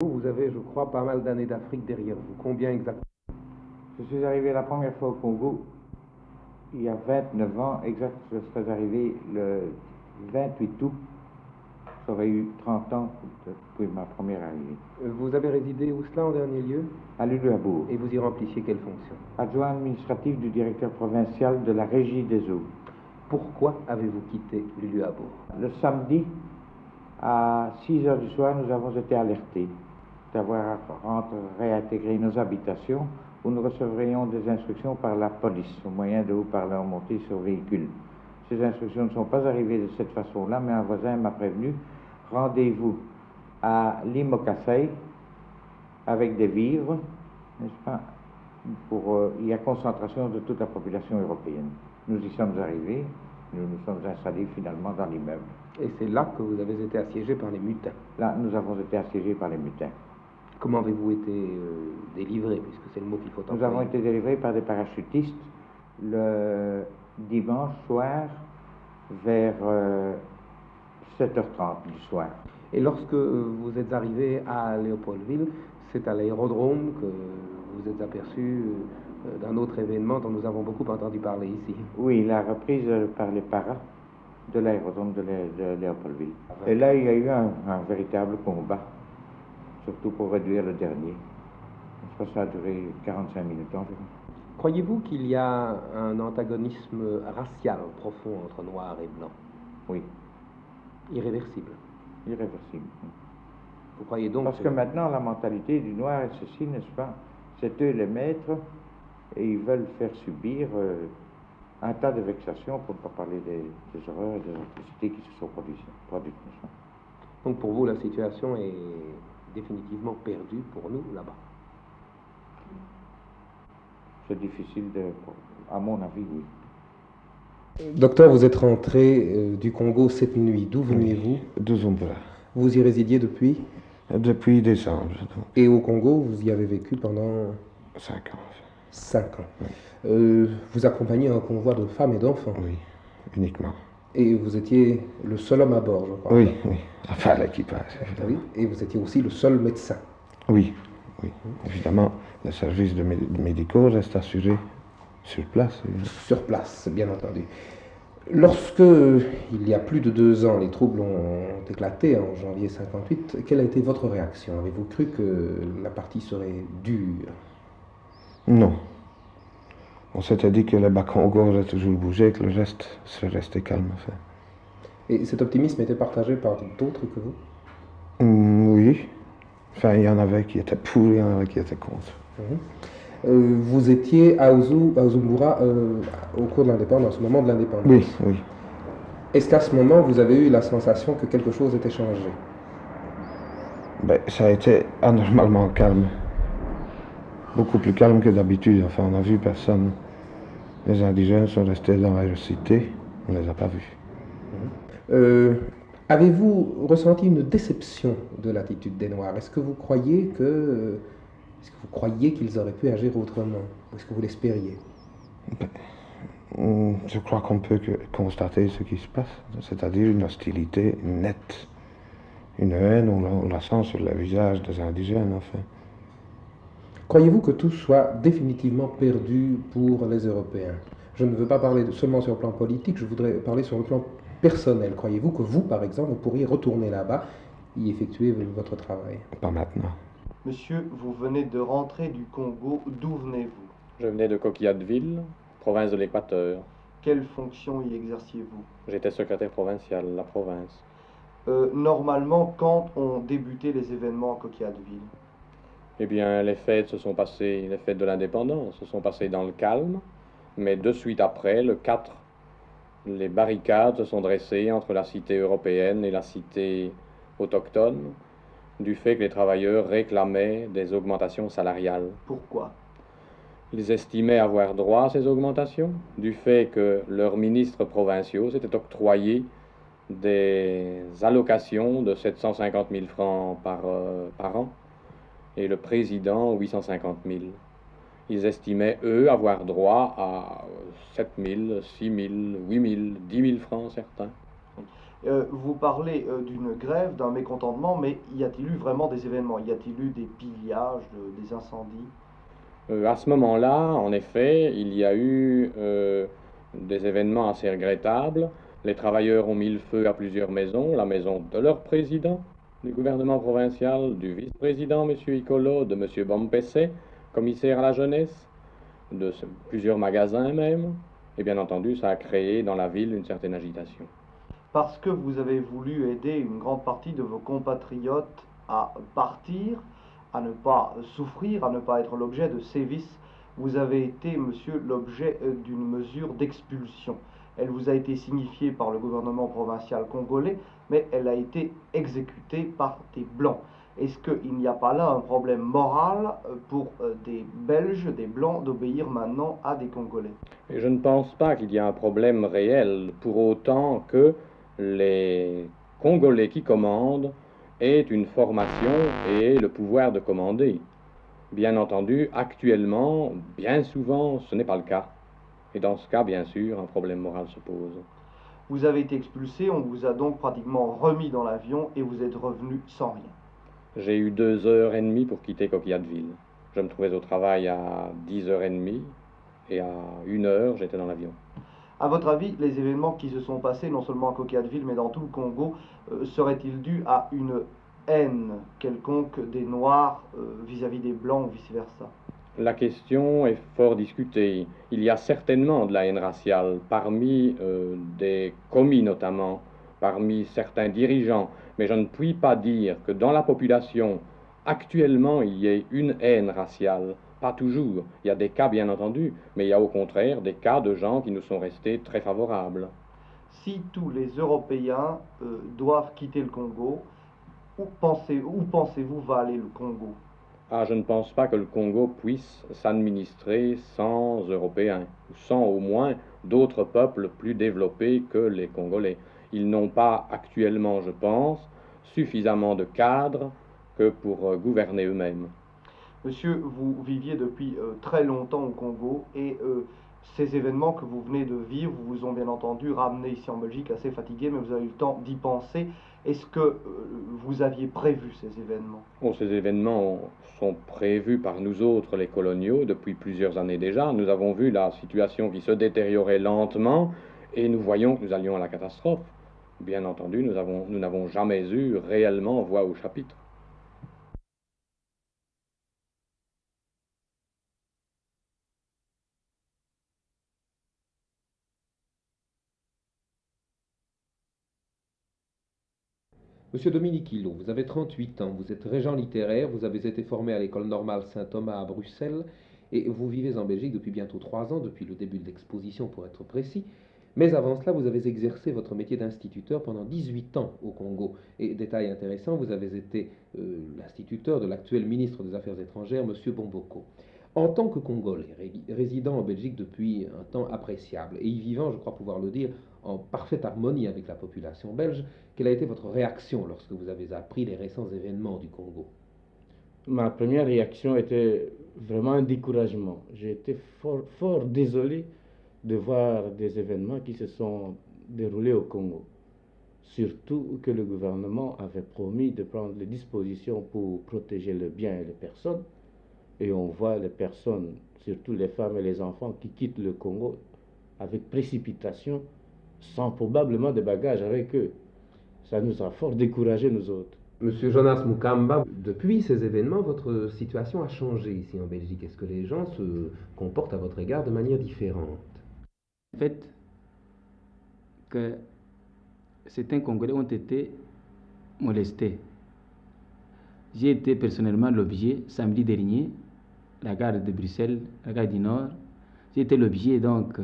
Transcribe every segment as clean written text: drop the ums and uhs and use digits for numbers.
Vous avez, je crois, pas mal d'années d'Afrique derrière vous. Combien exactement? Je suis arrivé la première fois au Congo il y a 29 ans, exact, je serais arrivé le 28 août. J'aurais eu 30 ans depuis ma première arrivée. Vous avez résidé où cela en dernier lieu? À Luluabourg, Et vous y remplissiez quelle fonction? adjoint administratif du directeur provincial de la Régie des eaux. Pourquoi avez-vous quitté Luluabourg? Le samedi, à 6 heures du soir, nous avons été alertés d'avoir réintégré nos habitations où nous recevrions des instructions par la police au moyen de haut-parleurs montés sur véhicule. Ces instructions ne sont pas arrivées de cette façon-là, mais un voisin m'a prévenu, rendez-vous à Limokasei avec des vivres, n'est-ce pas, il y a concentration de toute la population européenne. Nous y sommes arrivés, nous nous sommes installés finalement dans l'immeuble. Et c'est là que vous avez été assiégé par les mutins. Là, nous avons été assiégés par les mutins. Comment avez-vous été délivré, puisque c'est le mot qu'il faut employer? Nous avons été délivrés par des parachutistes le dimanche soir vers 7h30 du soir. Et lorsque vous êtes arrivé à Léopoldville, c'est à l'aérodrome que vous êtes aperçu d'un autre événement dont nous avons beaucoup entendu parler ici. Oui, la reprise par les paras de l'aérodrome de Léopoldville. Et là, il y a eu un véritable combat, surtout pour réduire le dernier. Je pense que ça a duré 45 minutes environ. Croyez-vous qu'il y a un antagonisme racial profond entre noir et blanc? Oui. Irréversible. Irréversible. Vous croyez donc Parce que maintenant, la mentalité du noir est ceci, n'est-ce pas? C'est eux les maîtres et ils veulent faire subir un tas de vexations, pour ne pas parler des horreurs et des atrocités qui se sont produites, n'est-ce pas? Donc pour vous, la situation est définitivement perdue pour nous là-bas? C'est difficile à mon avis, oui. Docteur, vous êtes rentré du Congo cette nuit. D'où veniez-vous? De Zumbura. Vous y résidiez depuis? Depuis décembre. Donc. Et au Congo, vous y avez vécu pendant 5 ans. 5 ans. Oui. Vous accompagnez un convoi de femmes et d'enfants? Oui, uniquement. Et vous étiez le seul homme à bord, je crois? Oui, oui. Enfin, l'équipage. Oui. Et vous étiez aussi le seul médecin? Oui, oui. Évidemment, le service de médicaux reste assuré sur place. Sur place, bien entendu. Lorsque, il y a plus de 2 ans, les troubles ont éclaté en janvier 58, quelle a été votre réaction? Avez-vous cru que la partie serait dure? Non. On s'était dit que le Bas-Congo aurait toujours bougé, que le reste serait resté calme. Enfin. Et cet optimisme était partagé par d'autres que vous? Oui. Enfin, il y en avait qui étaient pour, il y en avait qui étaient contre. Vous étiez à Zumbura au cours de l'indépendance, au moment de l'indépendance? Oui, oui. Est-ce qu'à ce moment, vous avez eu la sensation que quelque chose était changé? Ben, ça a été anormalement calme. Beaucoup plus calme que d'habitude. Enfin, on n'a vu personne. Les indigènes sont restés dans la cité. On ne les a pas vus. Avez-vous ressenti une déception de l'attitude des Noirs? Est-ce que vous croyez qu'ils auraient pu agir autrement? Ou est-ce que vous l'espériez? Je crois qu'on peut constater ce qui se passe, c'est-à-dire une hostilité nette, une haine, on la sent sur le visage des indigènes, enfin. Croyez-vous que tout soit définitivement perdu pour les Européens? Je ne veux pas parler seulement sur le plan politique, je voudrais parler sur le plan personnel. Croyez-vous que vous, par exemple, vous pourriez retourner là-bas, y effectuer votre travail? Pas maintenant. Monsieur, vous venez de rentrer du Congo, d'où venez-vous? Je venais de Coquillateville, province de l'Équateur. Quelle fonction y exerciez-vous? J'étais secrétaire provincial de la province. Normalement, quand ont débuté les événements à Coquillateville? Eh bien, les fêtes de l'indépendance se sont passées dans le calme, mais de suite après, le 4, les barricades se sont dressées entre la cité européenne et la cité autochtone, du fait que les travailleurs réclamaient des augmentations salariales. Pourquoi? Ils estimaient avoir droit à ces augmentations, du fait que leurs ministres provinciaux s'étaient octroyés des allocations de 750 000 francs par an, et le président 850 000. Ils estimaient, eux, avoir droit à 7 000, 6 000, 8 000, 10 000 francs certains. Vous parlez d'une grève, d'un mécontentement, mais y a-t-il eu vraiment des événements? Y a-t-il eu des pillages, des incendies? À ce moment-là, en effet, il y a eu des événements assez regrettables. Les travailleurs ont mis le feu à plusieurs maisons, la maison de leur président du gouvernement provincial, du vice-président, M. Icolo, de M. Bompessé, commissaire à la jeunesse, plusieurs magasins même. Et bien entendu, ça a créé dans la ville une certaine agitation. Parce que vous avez voulu aider une grande partie de vos compatriotes à partir, à ne pas souffrir, à ne pas être l'objet de sévices, vous avez été, monsieur, l'objet d'une mesure d'expulsion. Elle vous a été signifiée par le gouvernement provincial congolais, mais elle a été exécutée par des Blancs. Est-ce qu'il n'y a pas là un problème moral pour des Belges, des Blancs, d'obéir maintenant à des Congolais? Et je ne pense pas qu'il y ait un problème réel pour autant que les Congolais qui commandent aient une formation et aient le pouvoir de commander. Bien entendu, actuellement, bien souvent, ce n'est pas le cas. Et dans ce cas, bien sûr, un problème moral se pose. Vous avez été expulsé, on vous a donc pratiquement remis dans l'avion et vous êtes revenu sans rien. J'ai eu 2h30 pour quitter Coquillateville. Je me trouvais au travail à 10h30 et à 1h, j'étais dans l'avion. À votre avis, les événements qui se sont passés, non seulement à Coquillateville, mais dans tout le Congo, seraient-ils dus à une haine quelconque des Noirs vis-à-vis des Blancs ou vice-versa? La question est fort discutée. Il y a certainement de la haine raciale parmi des commis notamment, parmi certains dirigeants, mais je ne puis pas dire que dans la population, actuellement, il y ait une haine raciale. Pas toujours. Il y a des cas, bien entendu, mais il y a au contraire des cas de gens qui nous sont restés très favorables. Si tous les Européens doivent quitter le Congo, où pensez-vous va aller le Congo? Ah, je ne pense pas que le Congo puisse s'administrer sans Européens, ou sans au moins d'autres peuples plus développés que les Congolais. Ils n'ont pas actuellement, je pense, suffisamment de cadres que pour gouverner eux-mêmes. Monsieur, vous viviez depuis très longtemps au Congo et ces événements que vous venez de vivre vous ont bien entendu ramené ici en Belgique assez fatigué, mais vous avez eu le temps d'y penser. Est-ce que vous aviez prévu ces événements? Oh, ces événements sont prévus par nous autres, les coloniaux, depuis plusieurs années déjà. Nous avons vu la situation qui se détériorait lentement et nous voyons que nous allions à la catastrophe. Bien entendu, nous n'avons jamais eu réellement voix au chapitre. Monsieur Dominique Hulot, vous avez 38 ans, vous êtes régent littéraire, vous avez été formé à l'école normale Saint-Thomas à Bruxelles et vous vivez en Belgique depuis bientôt 3 ans, depuis le début de l'exposition pour être précis. Mais avant cela, vous avez exercé votre métier d'instituteur pendant 18 ans au Congo. Et détail intéressant, vous avez été l'instituteur de l'actuel ministre des Affaires étrangères, Monsieur Bomboko. En tant que Congolais, résidant en Belgique depuis un temps appréciable et y vivant, je crois pouvoir le dire, en parfaite harmonie avec la population belge, quelle a été votre réaction lorsque vous avez appris les récents événements du Congo? Ma première réaction était vraiment un découragement. J'ai été fort désolé de voir des événements qui se sont déroulés au Congo. Surtout que le gouvernement avait promis de prendre les dispositions pour protéger le bien et les personnes. Et on voit les personnes, surtout les femmes et les enfants, qui quittent le Congo avec précipitation, sans probablement de bagages avec eux. Ça nous a fort découragés, nous autres. Monsieur Jonas Mukamba, depuis ces événements, votre situation a changé ici en Belgique. Est-ce que les gens se comportent à votre égard de manière différente? Le fait que certains Congolais ont été molestés. J'ai été personnellement l'objet, samedi dernier, la gare de Bruxelles, la gare du Nord. J'ai été l'objet donc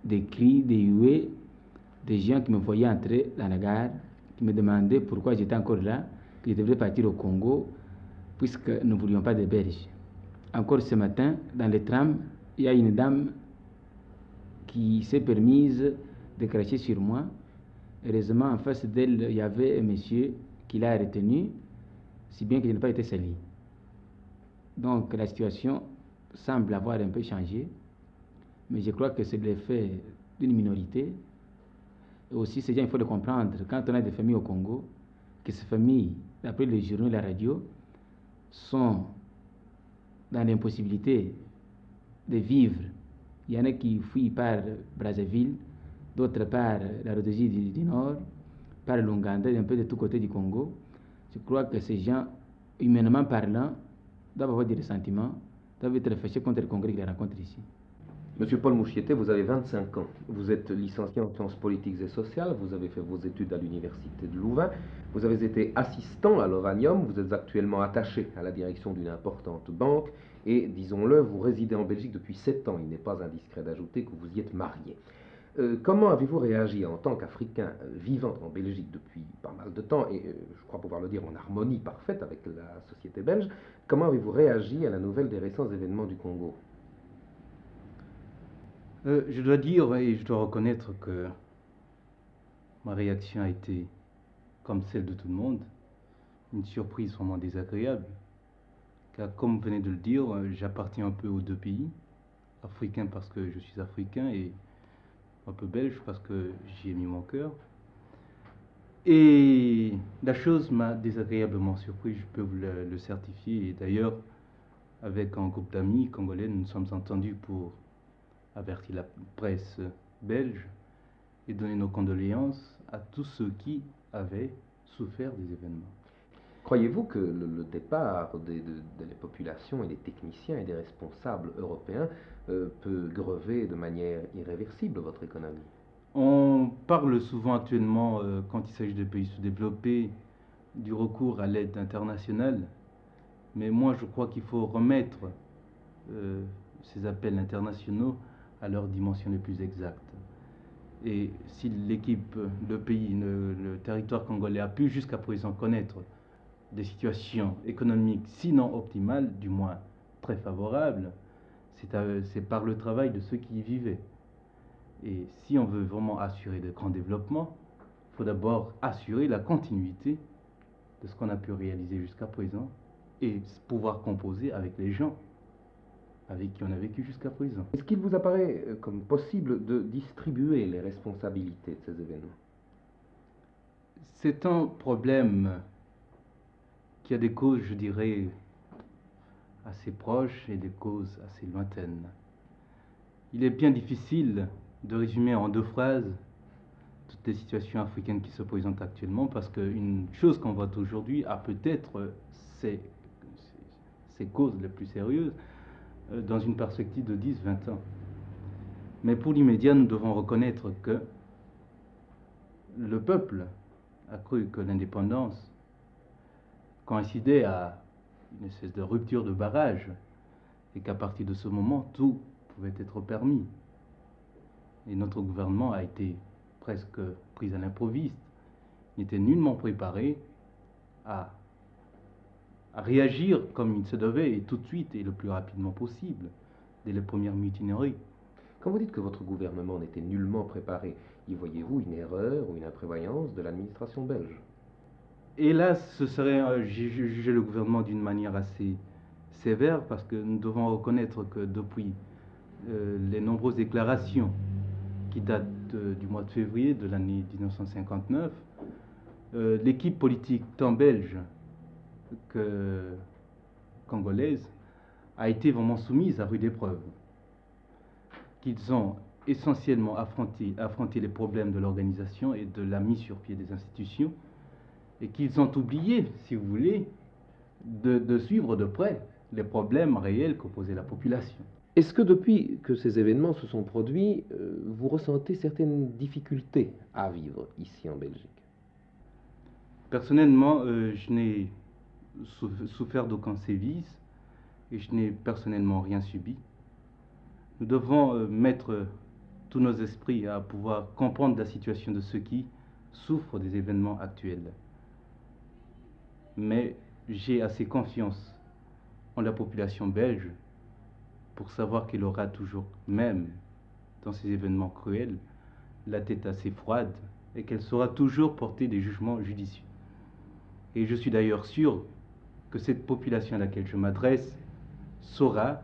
des cris, des huées, des gens qui me voyaient entrer dans la gare, qui me demandaient pourquoi j'étais encore là, que je devrais partir au Congo, puisque nous ne voulions pas de Belges. Encore ce matin, dans le tram, il y a une dame qui s'est permise de cracher sur moi. Heureusement, en face d'elle, il y avait un monsieur qui l'a retenu, si bien que je n'ai pas été sali. Donc la situation semble avoir un peu changé, mais je crois que c'est l'effet d'une minorité. Et aussi, ces gens, il faut le comprendre, quand on a des familles au Congo, que ces familles, d'après les journaux et la radio, sont dans l'impossibilité de vivre. Il y en a qui fuient par Brazzaville, d'autres par la Rhodésie du Nord, par l'Ouganda, un peu de tous côtés du Congo. Je crois que ces gens, humainement parlant, doivent avoir des ressentiments, doivent être fâchés contre le Congrès qui les rencontre ici. Monsieur Paul Mouchietté, vous avez 25 ans. Vous êtes licencié en sciences politiques et sociales. Vous avez fait vos études à l'université de Louvain. Vous avez été assistant à l'Oranium. Vous êtes actuellement attaché à la direction d'une importante banque. Et, disons-le, vous résidez en Belgique depuis 7 ans. Il n'est pas indiscret d'ajouter que vous y êtes marié. Comment avez-vous réagi en tant qu'Africain vivant en Belgique depuis pas mal de temps, et je crois pouvoir le dire en harmonie parfaite avec la société belge, comment avez-vous réagi à la nouvelle des récents événements du Congo? Je dois dire et je dois reconnaître que ma réaction a été, comme celle de tout le monde, une surprise vraiment désagréable. Car comme vous venez de le dire, j'appartiens un peu aux deux pays, africain parce que je suis africain et un peu belge parce que j'y ai mis mon cœur. Et la chose m'a désagréablement surpris, je peux vous le certifier. Et d'ailleurs, avec un groupe d'amis congolais, nous nous sommes entendus pour avertir la presse belge et donner nos condoléances à tous ceux qui avaient souffert des événements. Croyez-vous que le départ des populations et des techniciens et des responsables européens peut grever de manière irréversible votre économie? On parle souvent actuellement, quand il s'agit de pays sous-développés, du recours à l'aide internationale, mais moi je crois qu'il faut remettre ces appels internationaux à leur dimension les plus exactes. Et si l'équipe, le pays, le territoire congolais a pu jusqu'à présent connaître des situations économiques sinon optimales, du moins très favorables, c'est par le travail de ceux qui y vivaient. Et si on veut vraiment assurer de grands développements, il faut d'abord assurer la continuité de ce qu'on a pu réaliser jusqu'à présent et pouvoir composer avec les gens avec qui on a vécu jusqu'à présent. Est-ce qu'il vous apparaît comme possible de distribuer les responsabilités de ces événements? C'est un problème qui a des causes, je dirais, assez proches et des causes assez lointaines. Il est bien difficile de résumer en 2 phrases toutes les situations africaines qui se présentent actuellement, parce qu'une chose qu'on voit aujourd'hui a peut-être ses causes les plus sérieuses dans une perspective de 10-20 ans. Mais pour l'immédiat, nous devons reconnaître que le peuple a cru que l'indépendance coïncidait à une espèce de rupture de barrage et qu'à partir de ce moment, tout pouvait être permis. Et notre gouvernement a été presque pris à l'improviste. Il n'était nullement préparé à réagir comme il se devait, et tout de suite et le plus rapidement possible, dès les premières mutineries. Quand vous dites que votre gouvernement n'était nullement préparé, y voyez-vous une erreur ou une imprévoyance de l'administration belge? Hélas, ce serait juger le gouvernement d'une manière assez sévère, parce que nous devons reconnaître que depuis les nombreuses déclarations qui datent du mois de février de l'année 1959, l'équipe politique tant belge que congolaise a été vraiment soumise à rude épreuve. Qu'ils ont essentiellement affronté les problèmes de l'organisation et de la mise sur pied des institutions, et qu'ils ont oublié, si vous voulez, de suivre de près les problèmes réels que posait la population. Est-ce que depuis que ces événements se sont produits, vous ressentez certaines difficultés à vivre ici en Belgique? Personnellement, je n'ai souffert d'aucun sévice et je n'ai personnellement rien subi. Nous devons mettre tous nos esprits à pouvoir comprendre la situation de ceux qui souffrent des événements actuels. Mais j'ai assez confiance en la population belge pour savoir qu'elle aura toujours, même dans ces événements cruels, la tête assez froide et qu'elle saura toujours porter des jugements judicieux. Et je suis d'ailleurs sûr que cette population à laquelle je m'adresse saura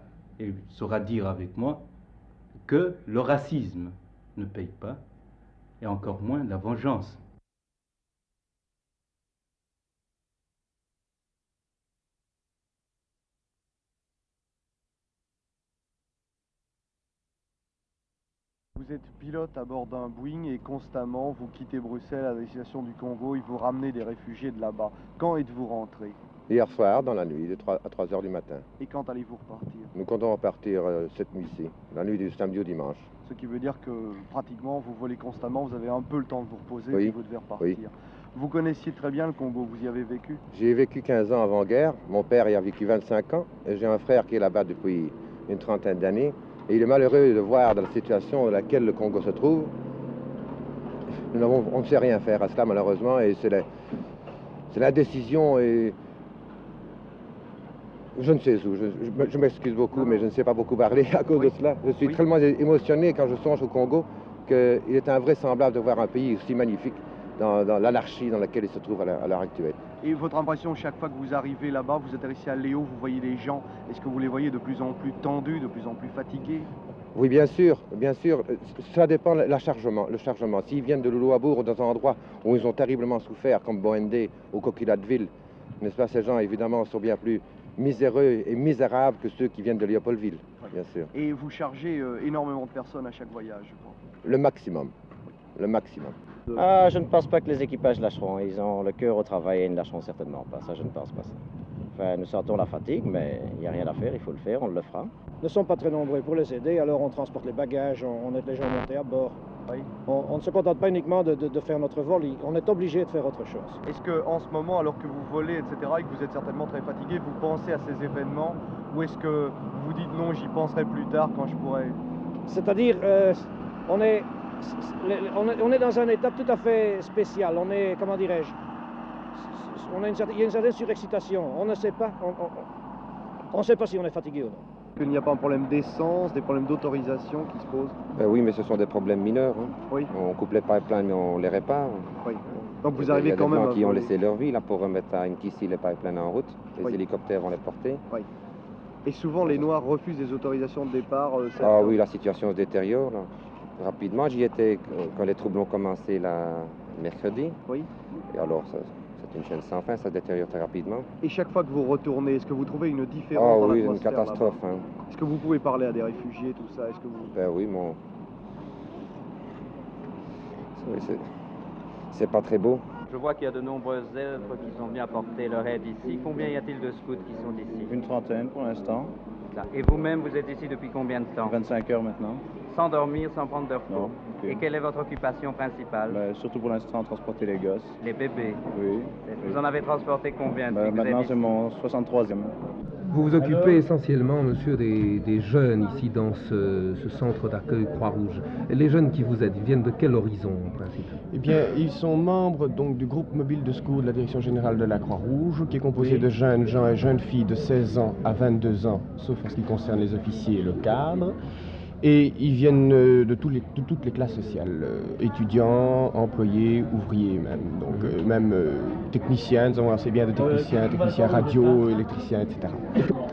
dire avec moi que le racisme ne paye pas, et encore moins la vengeance. Vous êtes pilote à bord d'un Boeing et constamment vous quittez Bruxelles à destination du Congo et vous ramenez des réfugiés de là-bas. Quand êtes-vous rentré? Hier soir, dans la nuit, à 3 h du matin. Et quand allez-vous repartir? Nous comptons repartir cette nuit-ci, la nuit du samedi au dimanche. Ce qui veut dire que pratiquement vous volez constamment, vous avez un peu le temps de vous reposer Oui. et vous devez repartir. Oui. Vous connaissiez très bien le Congo, vous y avez vécu? J'ai vécu 15 ans avant-guerre, mon père y a vécu 25 ans, et j'ai un frère qui est là-bas depuis une trentaine d'années. Et il est malheureux de voir dans la situation dans laquelle le Congo se trouve. On ne sait rien faire à cela malheureusement, et c'est l'indécision et... Je ne sais où, je m'excuse beaucoup, mais je ne sais pas beaucoup parler à cause de cela. Je suis tellement émotionné quand je songe au Congo qu'il est invraisemblable de voir un pays aussi magnifique dans l'anarchie dans laquelle il se trouve à l'heure actuelle. Et votre impression, chaque fois que vous arrivez là-bas, vous atterrissez à Léo, vous voyez les gens, est-ce que vous les voyez de plus en plus tendus, de plus en plus fatigués? Oui, bien sûr, bien sûr. Ça dépend le chargement. S'ils viennent de Louloabourg ou dans un endroit où ils ont terriblement souffert, comme Boendé ou Coquilhatville, n'est-ce pas, ces gens, évidemment, sont bien plus miséreux et misérables que ceux qui viennent de Léopoldville, bien sûr. Et vous chargez énormément de personnes à chaque voyage, je crois. Le maximum. Le maximum. Ah, je ne pense pas que les équipages lâcheront. Ils ont le cœur au travail et ils ne lâcheront certainement pas. Ça, je ne pense pas ça. Enfin, nous sentons la fatigue, mais il n'y a rien à faire, il faut le faire, on le fera. Nous ne sommes pas très nombreux pour les aider, alors on transporte les bagages, on aide les gens à monter à bord. Oui. On ne se contente pas uniquement de faire notre vol, on est obligé de faire autre chose. Est-ce qu'en ce moment, alors que vous volez, etc., et que vous êtes certainement très fatigué, vous pensez à ces événements, ou est-ce que vous dites non, j'y penserai plus tard quand je pourrai? C'est-à-dire, on est dans un état tout à fait spécial, on est, comment dirais-je, il y a une certaine surexcitation, on ne sait pas, on ne sait pas si on est fatigué ou non. Qu'il n'y a pas un problème d'essence, des problèmes d'autorisation qui se posent? Oui, mais ce sont des problèmes mineurs. Hein. Oui. On coupe les pipelines, mais on les répare. Oui. Donc vous arrivez quand même... Il y a des gens qui ont laissé leur vie là, pour remettre à Nkissi les pipelines en route. Les hélicoptères vont les porter. Oui. Et souvent, les Noirs refusent des autorisations de départ. Ah oui, la situation se détériore là. Rapidement. J'y étais quand les troubles ont commencé mercredi. Oui. Et alors, c'est une chaîne sans fin, ça se détériore très rapidement. Et chaque fois que vous retournez, est-ce que vous trouvez une différence dans oui, l'atmosphère? Une catastrophe. Hein. Est-ce que vous pouvez parler à des réfugiés, tout ça? Est-ce que vous... Ben oui, c'est pas très beau. Je vois qu'il y a de nombreuses œuvres qui sont venues apporter leur aide ici. Combien y a-t-il de scouts qui sont ici? Une trentaine pour l'instant. Et vous-même, vous êtes ici depuis combien de temps? 25 heures maintenant. Sans dormir, sans prendre de repos? Non. Okay. Et quelle est votre occupation principale? Surtout pour l'instant, transporter les gosses. Les bébés? Oui. Vous en avez transporté combien depuis que maintenant, c'est mon 63e. Vous vous occupez essentiellement, monsieur, des jeunes ici dans ce centre d'accueil Croix-Rouge. Les jeunes qui vous aident, ils viennent de quel horizon en principe? Eh bien, ils sont membres donc du groupe mobile de secours de la Direction générale de la Croix-Rouge, qui est composé de jeunes gens et jeunes filles de 16 ans à 22 ans, sauf en ce qui concerne les officiers et le cadre. Et ils viennent de toutes les classes sociales, étudiants, employés, ouvriers même. Donc même techniciens, nous avons assez bien de techniciens radio, électriciens, etc.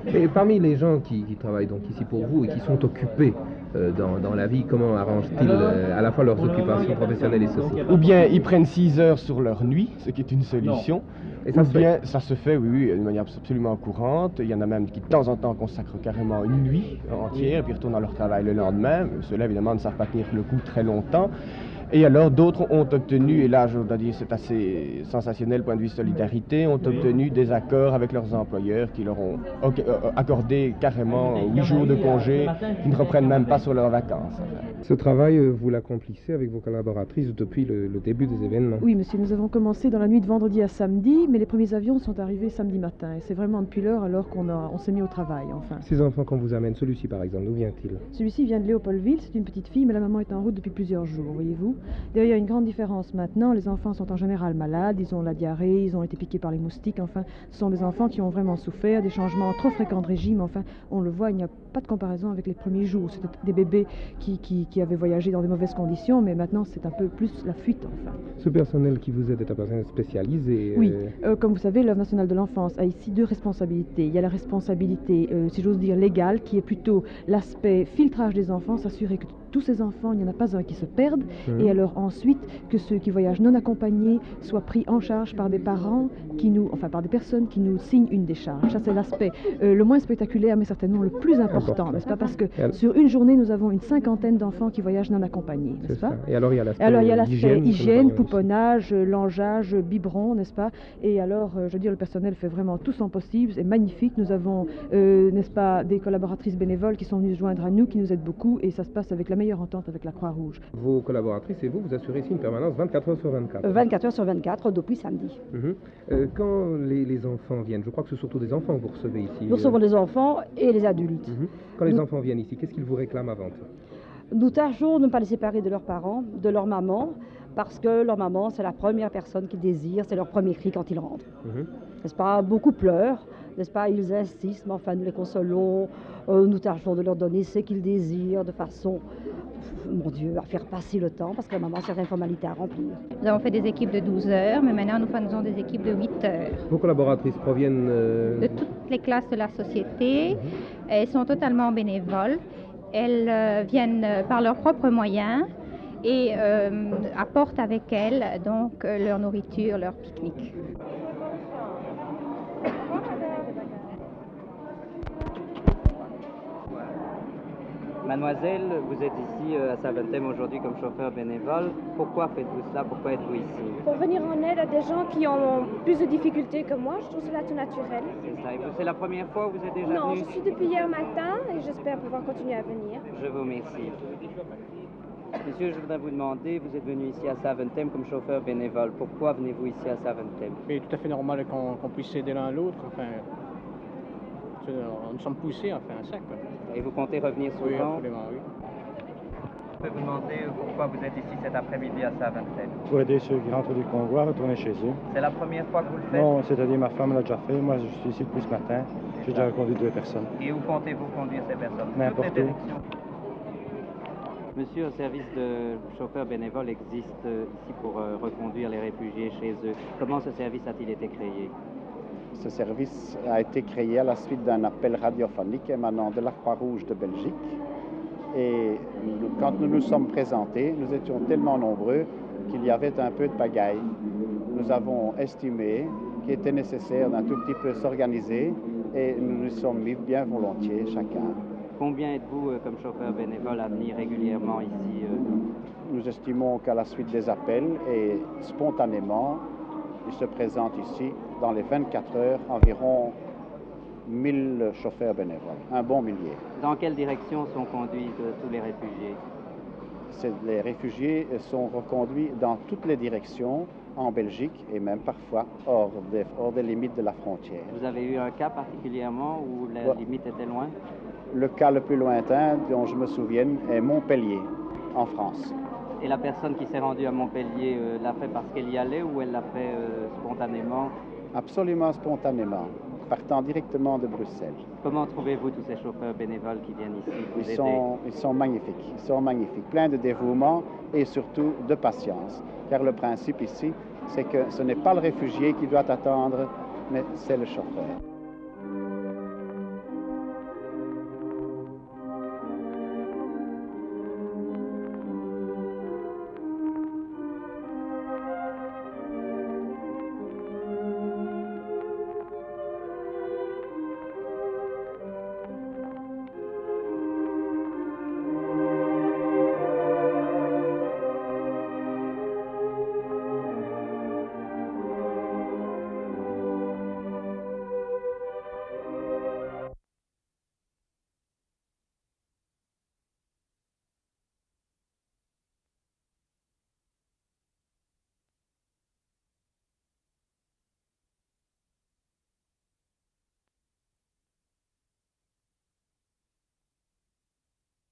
Et parmi les gens qui travaillent donc ici pour vous et qui sont occupés dans la vie, comment arrangent-ils à la fois leurs occupations professionnelles et sociales? Ou bien ils prennent 6 heures sur leur nuit, ce qui est une solution. Et ça se fait? Ça se fait, oui, de manière absolument courante. Il y en a même qui de temps en temps consacrent carrément une nuit entière, puis retournent à leur travail le lendemain. Ceux-là, évidemment, ne savent pas tenir le coup très longtemps. Et alors, d'autres ont obtenu, et là, je dois dire, c'est assez sensationnel, point de vue solidarité, ont obtenu des accords avec leurs employeurs qui leur ont accordé carrément 8 jours de congé, qui ne reprennent même pas sur leurs vacances. Ce travail, vous l'accomplissez avec vos collaboratrices depuis le début des événements? Oui, monsieur, nous avons commencé dans la nuit de vendredi à samedi, mais les premiers avions sont arrivés samedi matin. Et c'est vraiment depuis l'heure alors qu'on s'est mis au travail, enfin. Ces enfants qu'on vous amène, celui-ci par exemple, d'où vient-il? Celui-ci vient de Léopoldville, c'est une petite fille, mais la maman est en route depuis plusieurs jours, voyez-vous. D'ailleurs, il y a une grande différence maintenant. Les enfants sont en général malades, ils ont la diarrhée, ils ont été piqués par les moustiques, enfin, ce sont des enfants qui ont vraiment souffert, des changements trop fréquents de régime, enfin, on le voit, il n'y a pas de comparaison avec les premiers jours. C'était des bébés qui avaient voyagé dans des mauvaises conditions, mais maintenant c'est un peu plus la fuite, enfin. Ce personnel qui vous aide est un personnel spécialisé? Oui, comme vous savez, l'œuvre nationale de l'enfance a ici 2 responsabilités. Il y a la responsabilité, si j'ose dire, légale, qui est plutôt l'aspect filtrage des enfants, s'assurer que tous ces enfants, il n'y en a pas un qui se perde, et alors ensuite que ceux qui voyagent non accompagnés soient pris en charge par des parents par des personnes qui nous signent une décharge. Ça, c'est l'aspect le moins spectaculaire, mais certainement le plus important, n'est-ce pas? Parce que sur une journée, nous avons une 50aine d'enfants qui voyagent non accompagnés, n'est-ce pas? Et alors, il y a l'aspect hygiène, pouponnage, langeage, biberon, n'est-ce pas? Et alors, je veux dire, le personnel fait vraiment tout son possible, c'est magnifique. Nous avons, n'est-ce pas, des collaboratrices bénévoles qui sont venues se joindre à nous, qui nous aident beaucoup, et ça se passe avec la meilleure entente avec la Croix-Rouge. Vos collaboratrices et vous assurez ici une permanence 24 heures sur 24? 24 heures sur 24, depuis samedi. Quand les enfants viennent, je crois que c'est surtout des enfants que vous recevez ici. Nous recevons les enfants et les adultes. Quand les enfants viennent ici, qu'est-ce qu'ils vous réclament avant tout? Nous tâchons de ne pas les séparer de leurs parents, de leur maman, parce que leur maman, c'est la première personne qu'ils désirent, c'est leur premier cri quand ils rentrent. N'est-ce pas? Beaucoup pleurent, n'est-ce pas? Ils insistent, mais enfin nous les consolons, nous tâchons de leur donner ce qu'ils désirent de façon, mon Dieu, à faire passer le temps, parce que la maman a certaines formalités à remplir. Nous avons fait des équipes de 12 heures, mais maintenant nous faisons des équipes de 8 heures. Vos collaboratrices proviennent de toutes les classes de la société. Elles sont totalement bénévoles. Elles viennent par leurs propres moyens et apportent avec elles donc leur nourriture, leur pique-nique. Mademoiselle, vous êtes ici à Saventem aujourd'hui comme chauffeur bénévole. Pourquoi faites-vous cela? Pourquoi êtes-vous ici? Pour venir en aide à des gens qui ont plus de difficultés que moi. Je trouve cela tout naturel. C'est ça. Et vous, c'est la première fois où vous êtes déjà venu? Non, je suis depuis hier matin et j'espère pouvoir continuer à venir. Je vous remercie. Monsieur, je voudrais vous demander, vous êtes venu ici à Saventem comme chauffeur bénévole. Pourquoi venez-vous ici à Saventem? C'est tout à fait normal qu'on puisse aider l'un l'autre. Enfin, nous sommes poussés, enfin, à ça, quoi. Et vous comptez revenir souvent? Oui, absolument, oui. Je peux vous demander pourquoi vous êtes ici cet après-midi à Saventem? Pour aider ceux qui rentrent du convoi à retourner chez eux. C'est la première fois que vous le faites? Non, c'est-à-dire ma femme l'a déjà fait. Moi, je suis ici depuis ce matin. J'ai déjà conduit 2 personnes. Et où comptez-vous conduire ces personnes? N'importe où. Monsieur, un service de chauffeur bénévole existe ici pour reconduire les réfugiés chez eux. Comment ce service a-t-il été créé? Ce service a été créé à la suite d'un appel radiophonique émanant de la Croix-Rouge de Belgique. Et quand nous nous sommes présentés, nous étions tellement nombreux qu'il y avait un peu de pagaille. Nous avons estimé qu'il était nécessaire d'un tout petit peu s'organiser et nous nous sommes mis bien volontiers chacun. Combien êtes-vous comme chauffeur bénévole à venir régulièrement ici? Nous estimons qu'à la suite des appels et spontanément, il se présente ici dans les 24 heures environ 1000 chauffeurs bénévoles, un bon millier. Dans quelle direction sont conduits tous les réfugiés? Les réfugiés sont reconduits dans toutes les directions en Belgique et même parfois hors des limites de la frontière. Vous avez eu un cas particulièrement où la limite était loin? Le cas le plus lointain dont je me souvienne est Montpellier, en France. Et la personne qui s'est rendue à Montpellier l'a fait parce qu'elle y allait ou elle l'a fait spontanément? Absolument spontanément, partant directement de Bruxelles. Comment trouvez-vous tous ces chauffeurs bénévoles qui viennent ici vous aider? Ils sont magnifiques, pleins de dévouement et surtout de patience. Car le principe ici, c'est que ce n'est pas le réfugié qui doit attendre, mais c'est le chauffeur.